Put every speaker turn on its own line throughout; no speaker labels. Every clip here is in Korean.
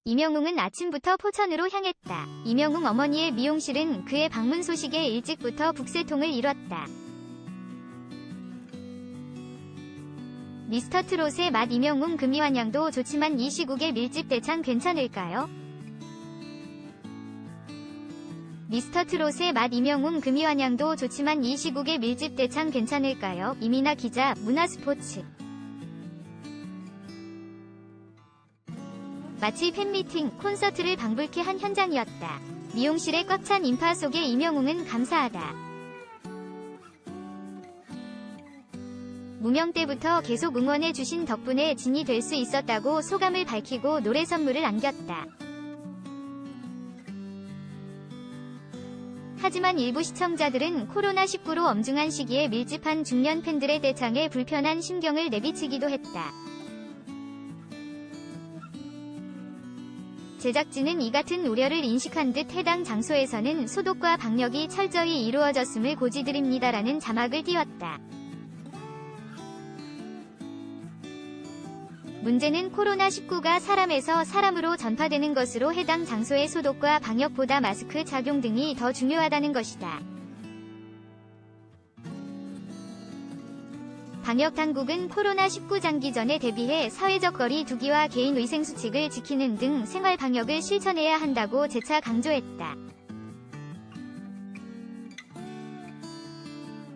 임영웅은 아침부터 포천으로 향했다. 임영웅 어머니의 미용실은 그의 방문 소식에 일찍부터 북새통을 이뤘다. 미스터트롯의 맛 임영웅 금이환영도 좋지만 이 시국에 밀집 대창 괜찮을까요? 미스터트롯의 맛 임영웅 금이환영도 좋지만 이 시국에 밀집 대창 괜찮을까요? 이민아 기자, 문화스포츠. 마치 팬미팅, 콘서트를 방불케 한 현장이었다. 미용실에 꽉 찬 인파 속에 임영웅은 감사하다. 무명 때부터 계속 응원해주신 덕분에 진이 될 수 있었다고 소감을 밝히고 노래 선물을 안겼다. 하지만 일부 시청자들은 코로나19로 엄중한 시기에 밀집한 중년 팬들의 대창에 불편한 심경을 내비치기도 했다. 제작진은 이 같은 우려를 인식한 듯 해당 장소에서는 소독과 방역이 철저히 이루어졌음을 고지드립니다라는 자막을 띄웠다. 문제는 코로나19가 사람에서 사람으로 전파되는 것으로 해당 장소의 소독과 방역보다 마스크 착용 등이 더 중요하다는 것이다. 방역당국은 코로나19 장기전에 대비해 사회적 거리 두기와 개인 위생수칙을 지키는 등 생활 방역을 실천해야 한다고 재차 강조했다.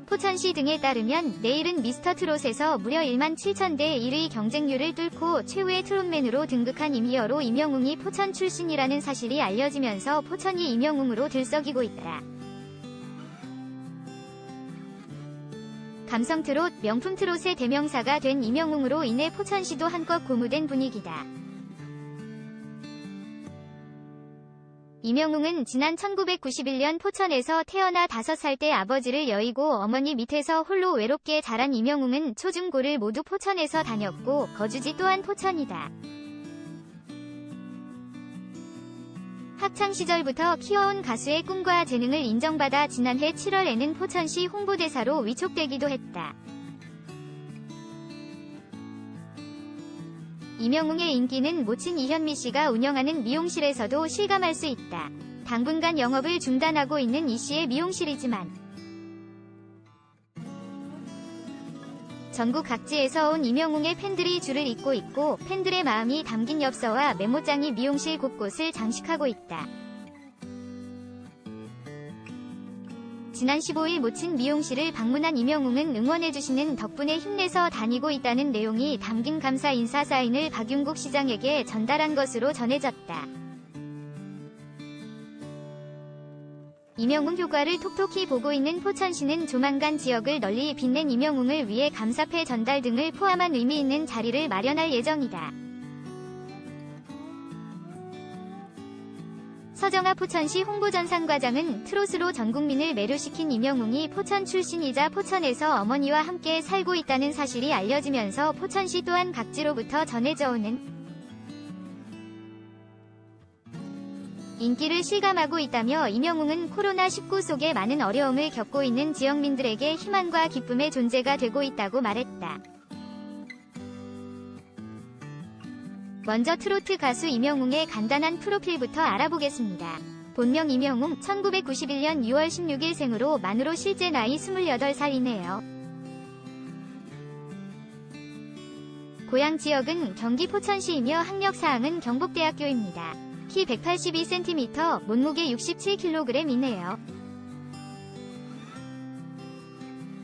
포천시 등에 따르면 내일은 미스터트롯에서 무려 1만 7천 대 1위 경쟁률을 뚫고 최후의 트롯맨으로 등극한 임히어로 임영웅이 포천 출신이라는 사실이 알려지면서 포천이 임영웅으로 들썩이고 있다. 감성 트롯, 명품 트롯의 대명사가 된 임영웅으로 인해 포천시도 한껏 고무된 분위기다. 임영웅은 지난 1991년 포천에서 태어나 5살 때 아버지를 여의고 어머니 밑에서 홀로 외롭게 자란 임영웅은 초중고를 모두 포천에서 다녔고 거주지 또한 포천이다. 학창시절부터 키워온 가수의 꿈과 재능을 인정받아 지난해 7월에는 포천시 홍보대사로 위촉되기도 했다. 임영웅의 인기는 모친 이현미 씨가 운영하는 미용실에서도 실감할 수 있다. 당분간 영업을 중단하고 있는 이 씨의 미용실이지만 전국 각지에서 온 임영웅의 팬들이 줄을 잇고 있고 팬들의 마음이 담긴 엽서와 메모장이 미용실 곳곳을 장식하고 있다. 지난 15일 모친 미용실을 방문한 임영웅은 응원해주시는 덕분에 힘내서 다니고 있다는 내용이 담긴 감사 인사 사인을 박윤국 시장에게 전달한 것으로 전해졌다. 임영웅 효과를 톡톡히 보고 있는 포천시는 조만간 지역을 널리 빛낸 임영웅을 위해 감사패 전달 등을 포함한 의미 있는 자리를 마련할 예정이다. 서정아 포천시 홍보전산과장은 트롯으로 전국민을 매료시킨 임영웅이 포천 출신이자 포천에서 어머니와 함께 살고 있다는 사실이 알려지면서 포천시 또한 각지로부터 전해져 오는 인기를 실감하고 있다며 임영웅은 코로나19 속에 많은 어려움을 겪고 있는 지역민들에게 희망과 기쁨의 존재가 되고 있다고 말했다. 먼저 트로트 가수 임영웅의 간단한 프로필부터 알아보겠습니다. 본명 임영웅, 1991년 6월 16일 생으로 만으로 실제 나이 28살이네요. 고향 지역은 경기 포천시이며 학력사항은 경북대학교입니다. 키 182cm, 몸무게 67kg이네요.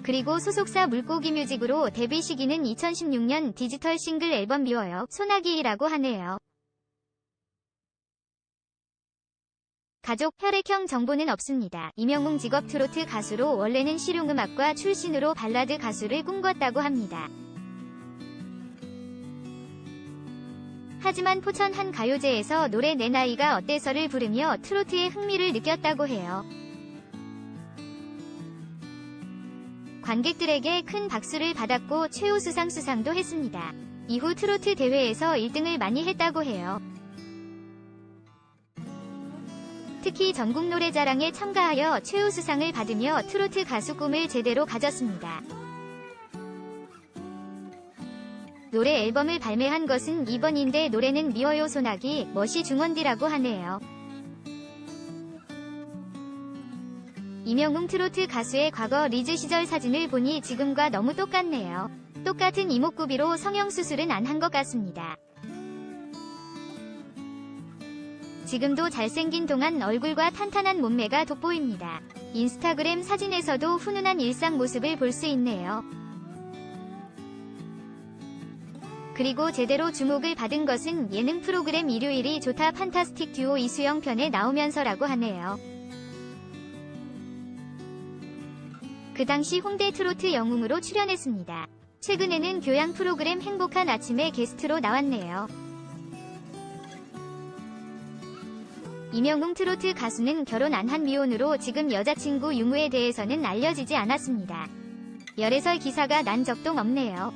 그리고 소속사 물고기뮤직으로 데뷔 시기는 2016년 디지털 싱글 앨범 미워요, 소나기라고 하네요. 가족, 혈액형 정보는 없습니다. 임영웅 직업 트로트 가수로 원래는 실용음악과 출신으로 발라드 가수를 꿈꿨다고 합니다. 하지만 포천 한 가요제에서 노래 내 나이가 어때서를 부르며 트로트에 흥미를 느꼈다고 해요. 관객들에게 큰 박수를 받았고 최우수상 수상도 했습니다. 이후 트로트 대회에서 1등을 많이 했다고 해요. 특히 전국노래자랑에 참가하여 최우수상을 받으며 트로트 가수 꿈을 제대로 가졌습니다. 노래 앨범을 발매한 것은 이번인데 노래는 미워요 소나기 멋이 중원디라고 하네요. 임영웅 트로트 가수의 과거 리즈 시절 사진을 보니 지금과 너무 똑같네요. 똑같은 이목구비로 성형수술은 안 한 것 같습니다. 지금도 잘생긴 동안 얼굴과 탄탄한 몸매가 돋보입니다. 인스타그램 사진에서도 훈훈한 일상 모습을 볼 수 있네요. 그리고 제대로 주목을 받은 것은 예능 프로그램 일요일이 좋다 판타스틱 듀오 이수영 편에 나오면서라고 하네요. 그 당시 홍대 트로트 영웅으로 출연했습니다. 최근에는 교양 프로그램 행복한 아침에 게스트로 나왔네요. 임영웅 트로트 가수는 결혼 안 한 미혼으로 지금 여자친구 유무에 대해서는 알려지지 않았습니다. 열애설 기사가 난 적도 없네요.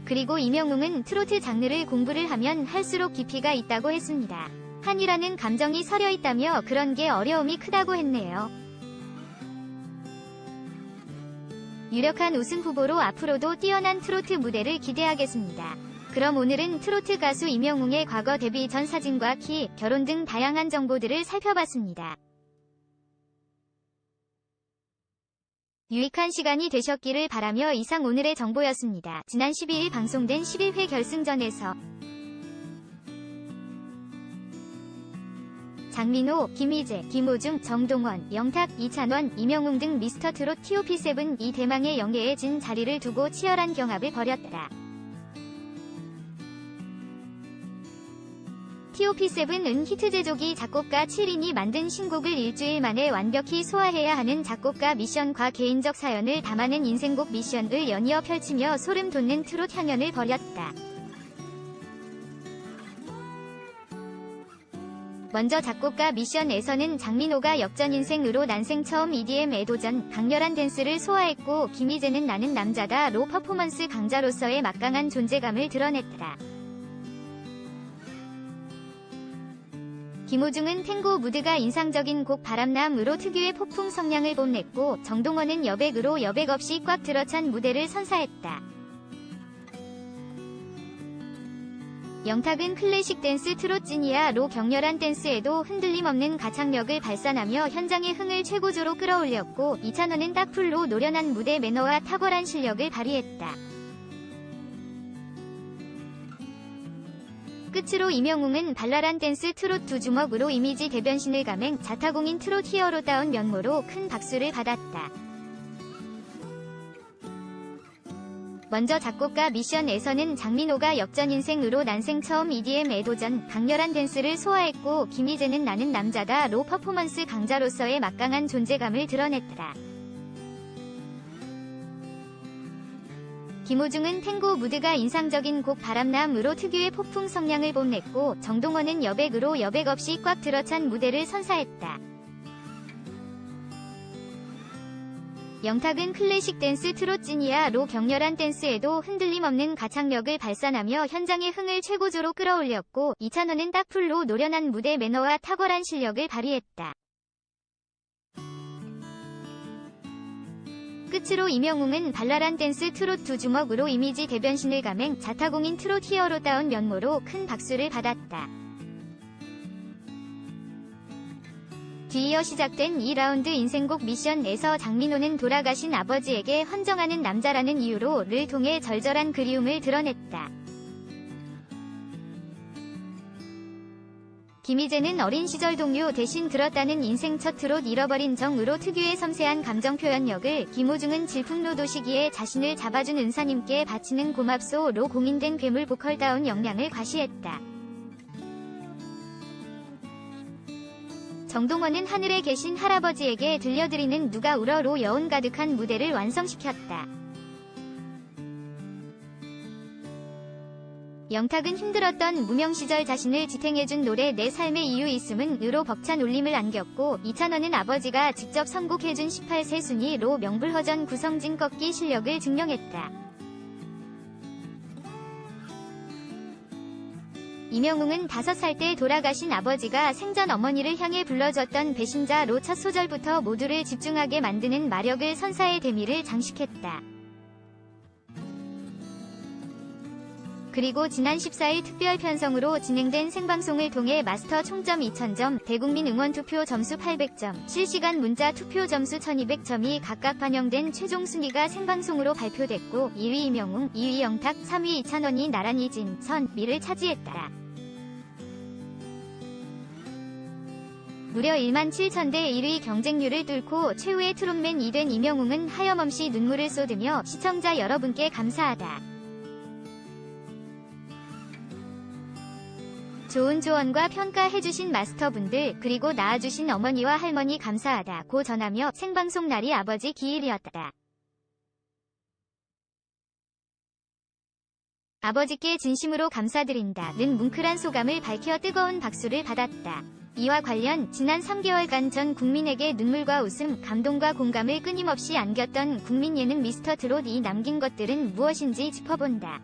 그리고 임영웅은 트로트 장르를 공부를 하면 할수록 깊이가 있다고 했습니다. 한이라는 감정이 서려 있다며 그런 게 어려움이 크다고 했네요. 유력한 우승 후보로 앞으로도 뛰어난 트로트 무대를 기대하겠습니다. 그럼 오늘은 트로트 가수 임영웅의 과거 데뷔 전 사진과 키, 결혼 등 다양한 정보들을 살펴봤습니다. 유익한 시간이 되셨기를 바라며 이상 오늘의 정보였습니다. 지난 12일 방송된 11회 결승전에서 장민호, 김희재, 김호중, 정동원, 영탁, 이찬원, 임영웅 등 미스터트롯 TOP7 이 대망의 영예에 진 자리를 두고 치열한 경합을 벌였다. TOP7은 히트 제조기 작곡가 7인이 만든 신곡을 일주일 만에 완벽히 소화해야 하는 작곡가 미션과 개인적 사연을 담아낸 인생곡 미션을 연이어 펼치며 소름 돋는 트롯 향연을 벌였다. 먼저 작곡가 미션에서는 장민호가 역전인생으로 난생 처음 EDM에 도전, 강렬한 댄스를 소화했고 김희재는 나는 남자다로 퍼포먼스 강자로서의 막강한 존재감을 드러냈다. 김호중은 탱고 무드가 인상적인 곡 바람남으로 특유의 폭풍 성량을 뽐냈고 정동원은 여백으로 여백 없이 꽉 들어찬 무대를 선사했다. 영탁은 클래식 댄스 트롯 찐이야로 격렬한 댄스에도 흔들림 없는 가창력을 발산하며 현장의 흥을 최고조로 끌어올렸고 이찬원은 딱풀로 노련한 무대 매너와 탁월한 실력을 발휘했다. 끝으로 임영웅은 발랄한 댄스 트롯 두 주먹으로 이미지 대변신을 감행 자타공인 트롯 히어로다운 면모로 큰 박수를 받았다. 먼저 작곡가 미션에서는 장민호가 역전인생으로 난생 처음 EDM에 도전, 강렬한 댄스를 소화했고 김희재는 나는 남자다로 퍼포먼스 강자로서의 막강한 존재감을 드러냈다. 김호중은 탱고 무드가 인상적인 곡 바람남으로 특유의 폭풍 성량을 뽐냈고 정동원은 여백으로 여백 없이 꽉 들어찬 무대를 선사했다. 영탁은 클래식 댄스 트롯 찐이야로 격렬한 댄스에도 흔들림 없는 가창력을 발산하며 현장의 흥을 최고조로 끌어올렸고 이찬원은 딱풀로 노련한 무대 매너와 탁월한 실력을 발휘했다. 끝으로 임영웅은 발랄한 댄스 트롯 두 주먹으로 이미지 대변신을 감행 자타공인 트롯 히어로다운 면모로 큰 박수를 받았다. 뒤이어 시작된 2라운드 인생곡 미션에서 장민호는 돌아가신 아버지에게 헌정하는 남자라는 이유로 를 통해 절절한 그리움을 드러냈다. 김희재는 어린 시절 동료 대신 들었다는 인생 첫 트롯 잃어버린 정으로 특유의 섬세한 감정 표현력을, 김호중은 질풍노도 시기에 자신을 잡아준 은사님께 바치는 고맙소로 공인된 괴물 보컬다운 역량을 과시했다. 정동원은 하늘에 계신 할아버지에게 들려드리는 누가 울어로 여운 가득한 무대를 완성시켰다. 영탁은 힘들었던 무명 시절 자신을 지탱해준 노래 내 삶의 이유 있음은 으로 벅찬 울림을 안겼고 이찬원은 아버지가 직접 선곡해준 18세 순위로 명불허전 구성진 꺾기 실력을 증명했다. 임영웅은 5살 때 돌아가신 아버지가 생전 어머니를 향해 불러줬던 배신자로 첫 소절부터 모두를 집중하게 만드는 마력을 선사의 대미를 장식했다. 그리고 지난 14일 특별 편성으로 진행된 생방송을 통해 마스터 총점 2000점, 대국민 응원 투표 점수 800점, 실시간 문자 투표 점수 1200점이 각각 반영된 최종 순위가 생방송으로 발표됐고 1위 이명웅, 2위 영탁, 3위 이찬원이 나란히 진, 선, 미를 차지했다. 무려 1만 7천대 1위 경쟁률을 뚫고 최후의 트롯맨이 된 이명웅은 하염없이 눈물을 쏟으며 시청자 여러분께 감사하다. 좋은 조언과 평가해주신 마스터분들 그리고 낳아주신 어머니와 할머니 감사하다고 전하며 생방송 날이 아버지 기일이었다. 아버지께 진심으로 감사드린다는 뭉클한 소감을 밝혀 뜨거운 박수를 받았다. 이와 관련 지난 3개월간 전 국민에게 눈물과 웃음, 감동과 공감을 끊임없이 안겼던 국민 예능 미스터 트롯이 남긴 것들은 무엇인지 짚어본다.